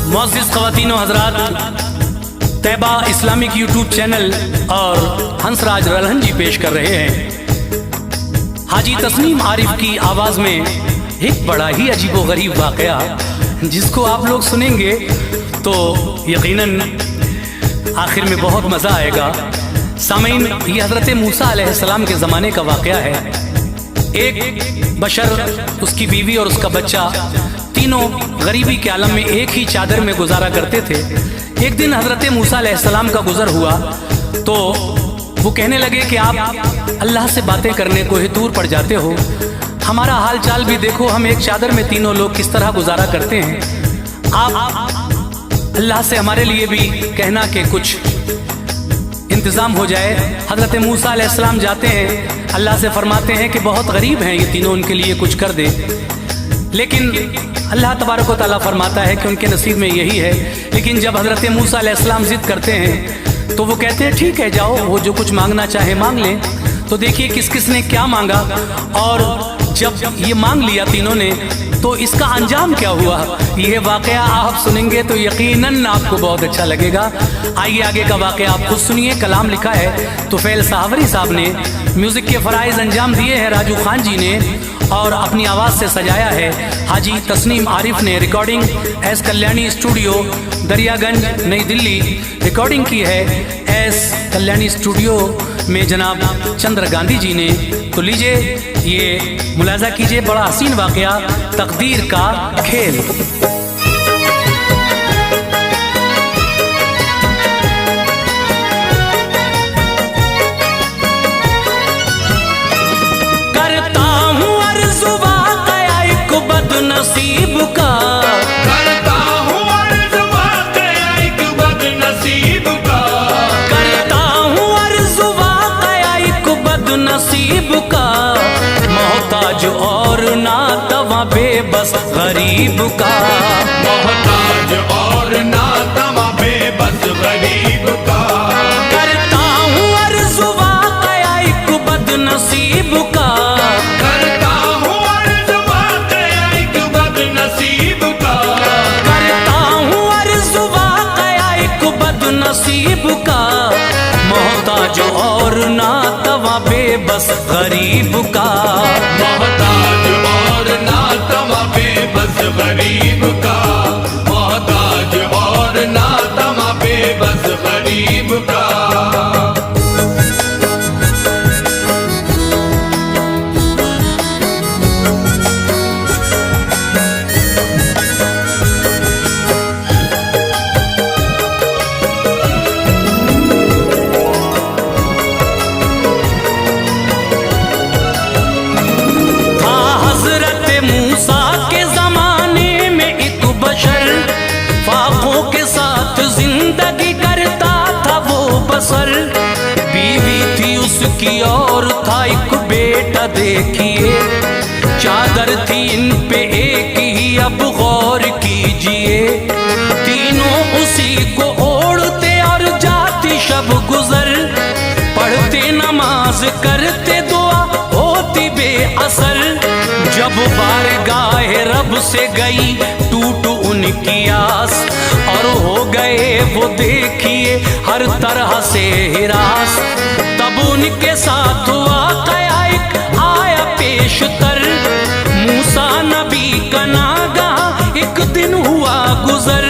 मुअज़्ज़िज़ ख़वातीन व हज़रात, तैबा Islamic YouTube channel और हंसराज रलहन जी पेश कर रहे हैं हाजी तस्नीम आरिफ की आवाज़ में एक बड़ा ही अजीबो गरीब वाक़या, जिसको आप लोग सुनेंगे तो यकीनन आखिर में बहुत मज़ा आएगा। सामीन, ये हज़रत मूसा अलैहिस्सलाम के ज़माने का वाक़या है। एक बशर, उसकी बीवी और उसका बच्चा, तीनों गरीबी के आलम में एक ही चादर में गुजारा करते थे। एक दिन हज़रत मूसा अलैहिस्सलाम का गुज़र हुआ तो वो कहने लगे कि आप अल्लाह से बातें करने को ही दूर पड़ जाते हो, हमारा हाल चाल भी देखो, हम एक चादर में तीनों लोग किस तरह गुजारा करते हैं। आप अल्लाह से हमारे लिए भी कहना कि कुछ इंतज़ाम हो जाए। हज़रत मूसा अलैहिस्सलाम जाते हैं, अल्लाह से फरमाते हैं कि बहुत गरीब हैं ये तीनों, उनके लिए कुछ कर दे। लेकिन अल्लाह तबारक व तआला फरमाता है कि उनके नसीब में यही है। लेकिन जब हज़रत मूसा अलैहिस्सलाम ज़िद करते हैं तो वो कहते हैं ठीक है, जाओ, वो जो कुछ मांगना चाहे मांग लें। तो देखिए किस किस ने क्या मांगा, और जब ये मांग लिया तीनों ने तो इसका अंजाम क्या हुआ, यह वाक़या आप सुनेंगे तो यकीनन आपको बहुत अच्छा लगेगा। आइए आगे का वाक़या आप खुद सुनिए। कलाम लिखा है तुफैल सावरी साहब ने, म्यूज़िक के फ़राइज़ अंजाम दिए हैं राजू खान जी ने, और अपनी आवाज़ से सजाया है हाजी तस्नीम आरिफ ने। Recording S Kalyani studio Daryaganj नई दिल्ली, रिकॉर्डिंग की है एस कल्याणी स्टूडियो में जनाब चंद्र गांधी जी ने। तो लीजिए ये मुलाजा कीजिए, बड़ा हसीन वाक़या, तकदीर का खेल। नसीब का करता हूँ अर्ज़ वाक़या एक बदनसीब का, करता हूँ अर्ज़ वाक़या एक बदनसीब का, मोहताज और नातवा बेबस गरीब का, मोहताज और नातवा बेबस गरीब का, करता हूँ अर्ज़ वाक़या एक बदनसीब का, करता हूँ अर्ज़ वाक़या एक बदनसीब का, करता हूँ अर्ज़ वाक़या एक बदनसीब का, मोहताज और नातवा बेबस गरीब का, मोहताज और नातवा बेबस गरीब का, मोहताज और नातवा बेबस गरीब का। बीवी थी उसकी और था एक बेटा, देखिए चादर थी इन पे एक ही, अब गौर कीजिए, तीनों उसी को ओढ़ते और जाती शब गुजर, पढ़ते नमाज करते दुआ होती बेअसर, जब बारगाह रब से गई टूट उनकी आस, और हो गए वो देखिए हर तरह से हिरास, तब उनके साथ वाक़या एक आया पेशतर, मूसा नबी का नागाह एक दिन हुआ गुजर,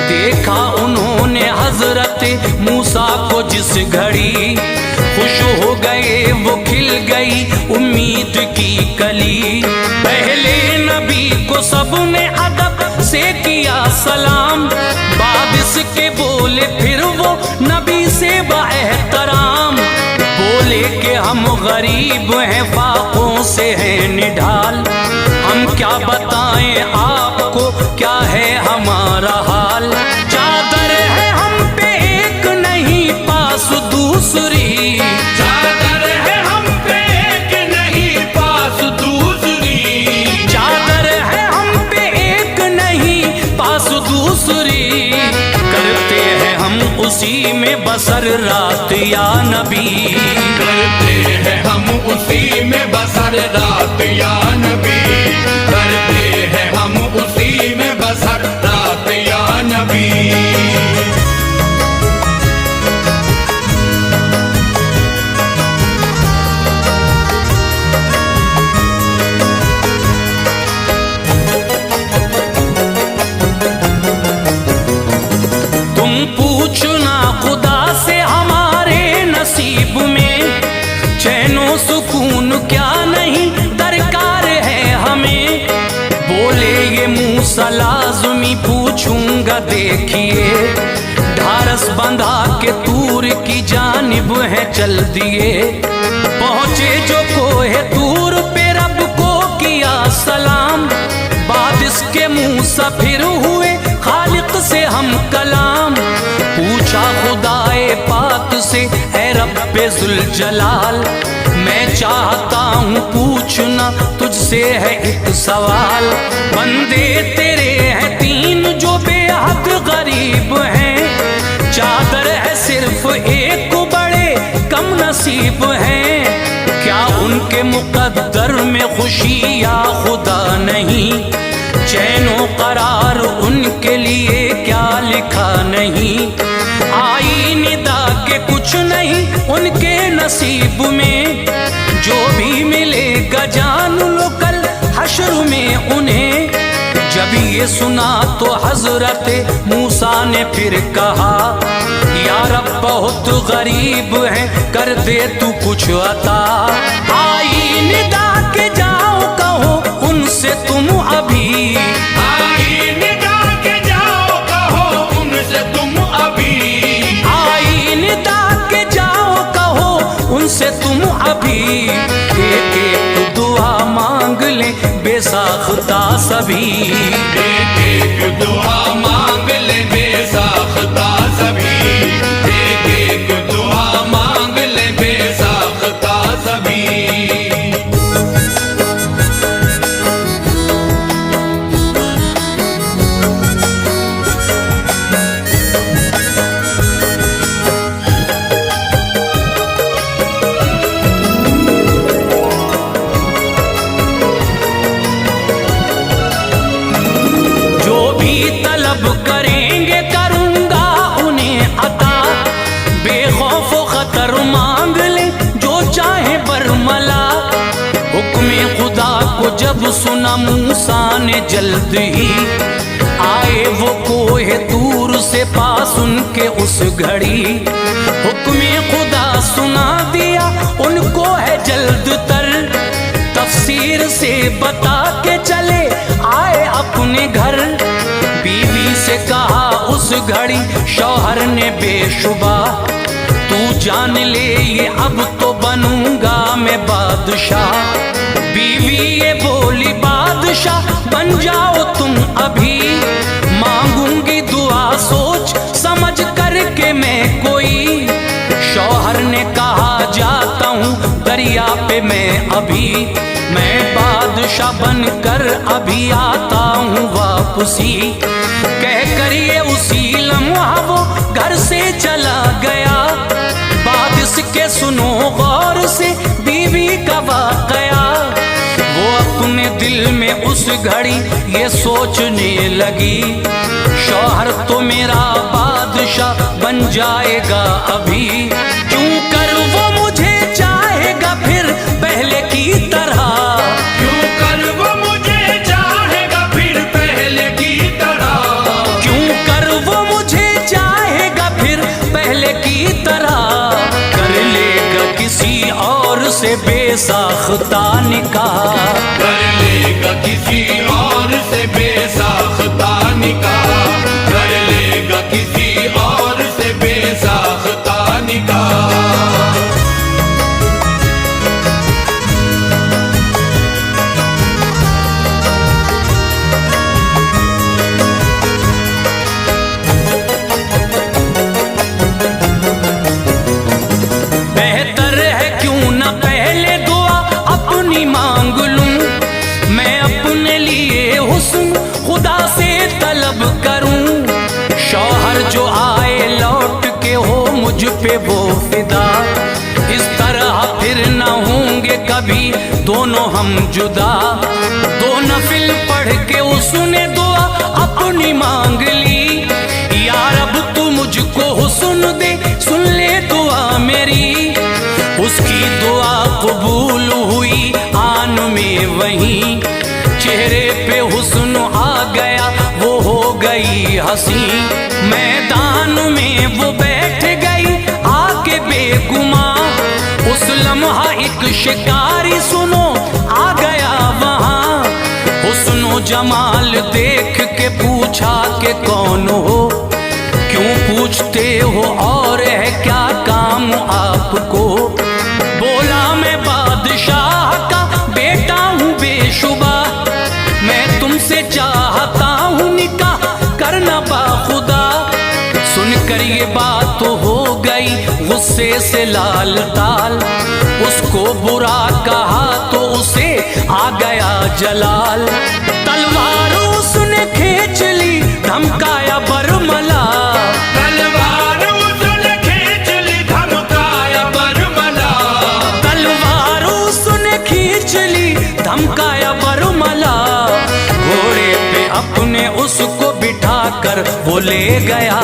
देखा उन्होंने हजरत मूसा को जिस घड़ी, खुश हो गए वो खिल गई उम्मीद की कली, पहले नबी को सबने अदब से किया सलाम, बाद इसके बोले फिर वो नबी से बाएहतराम, बोले कि हम गरीब हैं, फाकों से हैं निढाल, हम क्या बताएं आपको क्या है हमारा हाल, चादर है हम पे एक नहीं पास दूसरी, चादर है हम पे एक नहीं पास दूसरी, चादर है हम पे एक नहीं पास दूसरी, करते हैं हम उसी में बसर रात या नबी, करते हैं हम उसी में बसर रात या नबी, करते हैं हम उसी में बसर रात या बोले ये मूसा लाज़मी पूछूंगा, देखिए ढारस बंधा के तूर की जानिब है चल दिए। पहुंचे जो कोहे तूर पे रब को किया सलाम, बाद इसके मूसा फिर हुए खालिक से हम कलाम। पूछा खुदाए पाक से ऐ रब्बे जुल जलाल, मैं चाहता हूँ पूछना तुझसे है एक सवाल। बंदे तेरे हैं तीन जो बेहद गरीब हैं, चादर है सिर्फ एक बड़े कम नसीब हैं। क्या उनके मुकद्दर में खुशी या खुदा नहीं, चैनो करार उनके लिए क्या लिखा नहीं। आई निदा के कुछ नहीं उनके नसीब में, जो भी मिलेगा जान लो कल हश्र में उन्हें। जब ये सुना तो हजरत मूसा ने फिर कहा, या रब बहुत गरीब है कर दे तू कुछ अता। आई निदा के जाओ कहो उनसे तुम अभी, आई निदा के जाओ कहो उनसे तुम अभी, आई निदा के जाओ कहो उनसे तुम अभी। एक एक दुआ मांग ले बेसाख्ता सभी, एक एक दुआ मांग ले बेसाख्ता सभी, एक एक दुआ मांग ले बेसाख्ता सभी। तलब करेंगे करूंगा उन्हें अता, बेखौफ खतर मांग ले जो चाहे बरमला। हुक्म खुदा को जब सुना मूसा ने जल्द ही, आए वो कोहे तूर से पास उनके उस घड़ी। हुक्म खुदा सुना दिया उनको है जल्द तर, तफसीर से बता के चले आए अपने घर। बीवी से कहा उस घड़ी शौहर ने बेशुबा, तू जान ले ये अब तो बनूंगा मैं बादशाह। बीवी ये बोली बादशाह बन जाओ तुम अभी, मांगूंगी दुआ सोच समझ करके मैं कोई। शौहर ने कहा जाता हूँ दरिया पे मैं अभी, मैं बादशाह बनकर अभी आता हूँ वापसी। कह कर ये उसी लम्हा वो घर से चला गया, बात इसके सुनो गौर से बीवी का वाकया। वो अपने दिल में उस घड़ी ये सोचने लगी, शौहर तो मेरा बादशाह बन जाएगा अभी। क्यों कर वो मुझे चाहेगा फिर पहले की तरह, क्यों कर वो मुझे चाहेगा फिर पहले की तरह, क्यों कर वो मुझे चाहेगा फिर पहले की तरह। कर लेगा किसी और से बेसाख्ता निकाह, कर लेगा किसी और से बेसाख्ता निकाह, कर लेगा किसी और से बेसाख्ता निकाह। बेहतर है क्यों न पहले दुआ अपनी मांग लूं, मैं अपने लिए हुस्न खुदा से तलब करूं। शौहर जो आए लौट के हो मुझ पे वो फिदा, इस तरह फिर न होंगे कभी दोनों हम जुदा। दो नफिल पढ़ के उसने दुआ अपनी मांग ली, या रब तू मुझको हुस्न दे सुन ले दुआ मेरी। उसकी दुआ कबूल हुई आन में वहीं, चेहरे पे हुस्न आ गया वो हो गई हंसी। मैदान में वो बैठ गई आके बेगुमा, उस लम्हा एक शिकारी सुनो आ गया वहाँ। हुस्नो जमाल देख के पूछा कि कौन हो, क्यों पूछते हो और है क्या काम आपको। बोला मैं बादशाह का बेटा हूँ बेशुबा, मैं तुमसे चाहता हूँ निकाह करना बाखुदा। सुनकर ये बात तो हो गई गुस्से से लाल ताल, उसको बुरा कहा तो उसे आ गया जलाल। तलवार उसने खींच ली धमकाया बरमला, तलवार उसने खींच ली धमकाया बरमला, तलवार उसने खींच ली धमकाया बरमला। घोड़े पे अपने उसको बिठा कर वो ले गया,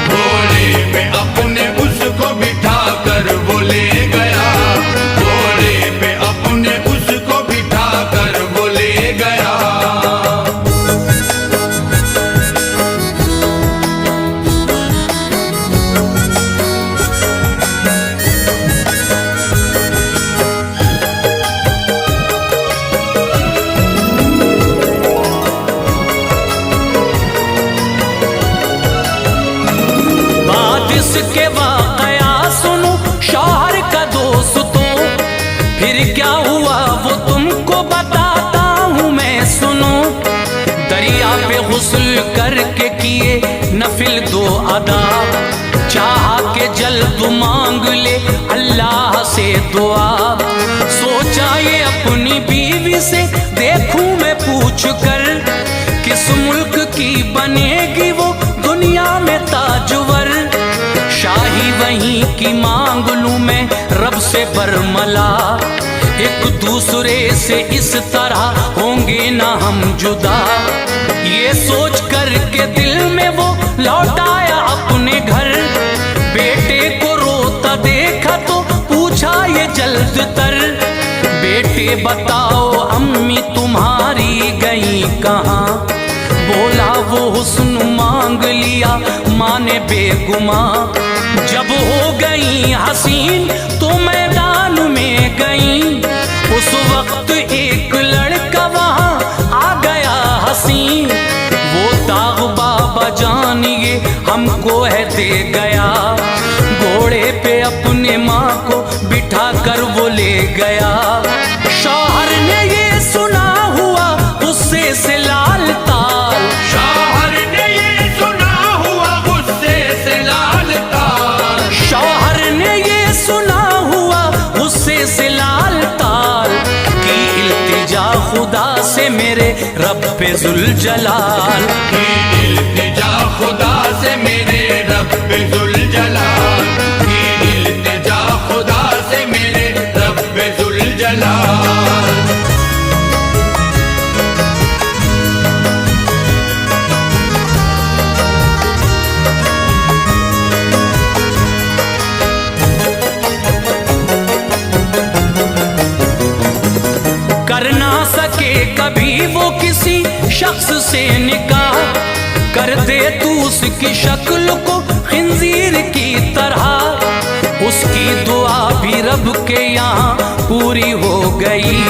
घोड़े पे अपने उसको बिठा कर वो ले गया, घोड़े पे अपने उसको बिठा कर वो ले गया। इसके वाकया सुनो शौहर का दोस्तों, फिर क्या हुआ वो तुमको बताता हूँ मैं सुनो। दरिया पे गुस्ल करके किए नफिल 2 अदा, चाहा के जल्द मांग ले अल्लाह से दुआ। सोचा ये अपनी बीवी से देखूं मैं पूछ कर, किस मुल्क की बनेगी वो दुनिया में ताजवर। शाही वहीं की मांग लूं मैं रब से बरमला, एक दूसरे से इस तरह होंगे ना हम जुदा। ये सोच कर के दिल में वो लौटाया अपने घर, बेटे को रोता देखा तो पूछा ये जल्द तर। बेटे बताओ अम्मी तुम्हारी गई कहाँ, बोला वो हुस्न मांग लिया माँ ने बेगुमा। जब हो गई हसीन तो मैदान में गई, उस वक्त एक लड़का वहाँ आ गया हसीन। वो दाग बाबा जानिए हमको है दे गया, घोड़े पे अपने माँ को बिठा कर वो ले गया। शौहर ने ये सुना हुआ गुस्से से लाल ताल, शौहर ने ये सुना हुआ गुस्से से लाल ताल, शौहर ने ये सुना हुआ गुस्से से लाल ताल। की इल्तिजा खुदा से मेरे रब पे जुल जलाल, की इल्तिजा खुदा से मेरे रब पे जुल जलाल, की इल्तिजा खुदा से मेरे रब पे जुल जलाल। कर ना सके कभी वो किसी शख्स से निकाह, कर दे तू उसकी शक्ल को खिंजीर की तरह। उसकी दुआ भी रब के यहाँ पूरी हो गई,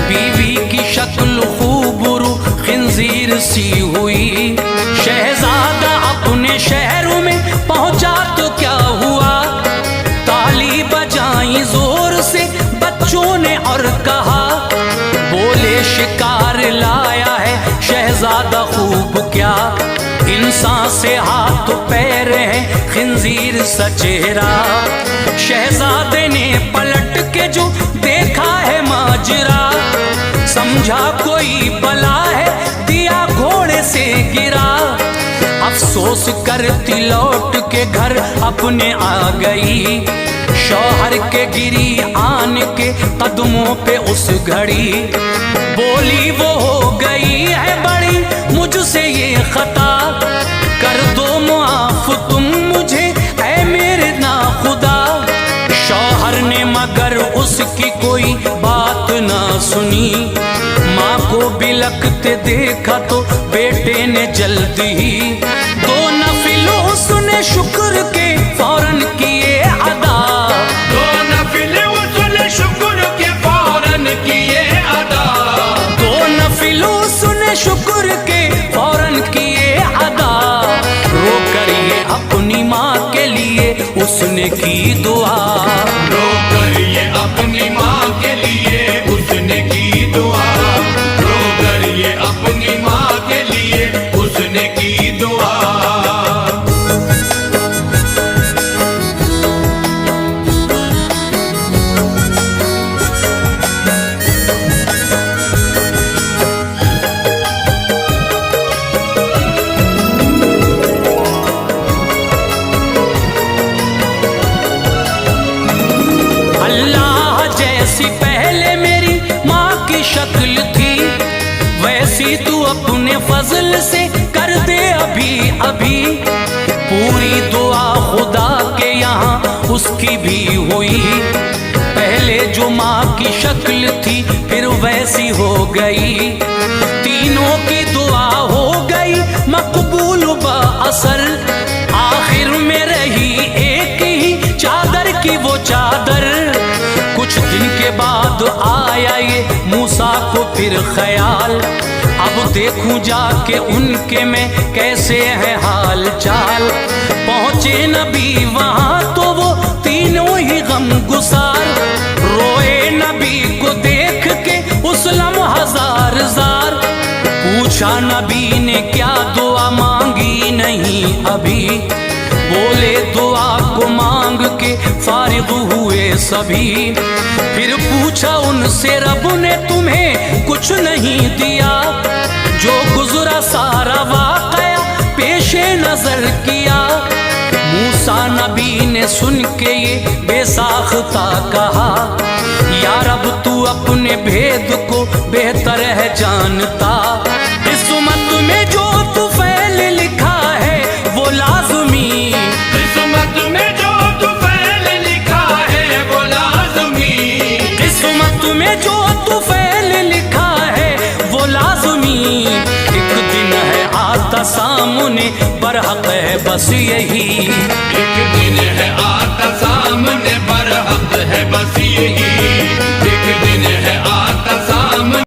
बीवी की शक्ल खूबरू खिंजीर सी हुई। शहजादा अपने शहरों में पहुंचा तो क्या हुआ, ताली बजाई जोर से बच्चों ने और कहा, बोले शिकार लाया है शहजादा खूब क्या। इंसान से हाथ पैर है खिंजीर सा चेहरा, शहजादे ने पलट के जो देखा है माजरा। समझा कोई बला है दिया घोड़े से गिरा, अफसोस करती लौट के घर अपने आ गई। शौहर के गिरी आन के कदमों पे उस घड़ी, बोली वो हो गई है बड़ी मुझसे ये खता। कर दो मुआफ तुम मुझे ऐ मेरे ना खुदा। शौहर ने मगर उसकी कोई बात ना सुनी, माँ को बिलखते देखा तो बेटे ने जल्दी ही 2 नफिल उसने शुक्र के फौरन किए अदा। 2 नफिल उसने शुक्र के फौरन किए अदा, 2 नफिल उसने उसने की दुआ। रो कर ये अपनी माँ के लिए उसने की दुआ, रो कर ये अपनी माँ के लिए उसने की दुआ। अल्लाह जैसी पहले मेरी माँ की शक्ल थी, वैसी तू अपने फजल से कर दे अभी अभी। पूरी दुआ खुदा के यहाँ उसकी भी हुई, पहले जो माँ की शक्ल थी फिर वैसी हो गई। तीनों की दुआ हो गई मकबूल बाअसर, आखिर में रही एक ही चादर की वो चादर। कुछ दिन के बाद आया ये मूसा को फिर ख्याल, अब देखूं जाके उनके में कैसे है हाल चाल। पहुंचे नबी वहां तो वो तीनों ही गम गुसार, रोए नबी को देख के उस लम्हा जार जार। पूछा नबी ने क्या दुआ मांगी नहीं अभी, बोले दुआ को मांग के फारिग हुए सभी। फिर पूछा उनसे रब ने तुम्हें कुछ नहीं दिया, जो गुजरा सारा वाकया पेशे नजर किया। मूसा नबी ने सुन के ये बेसाख्ता कहा, या रब तू अपने भेद को बेहतर है जानता। किस्मत में जो तू फैल लिखा है वो लाज़मी, किस्मत में जो तू फैल लिखा है वो लाज़मी, किस्मत में जो तू फैल लिखा है वो लाज़मी। एक दिन है आता सामने बरहक है बस यही, एक दिन है आता सामने बरहक है बस यही, एक दिन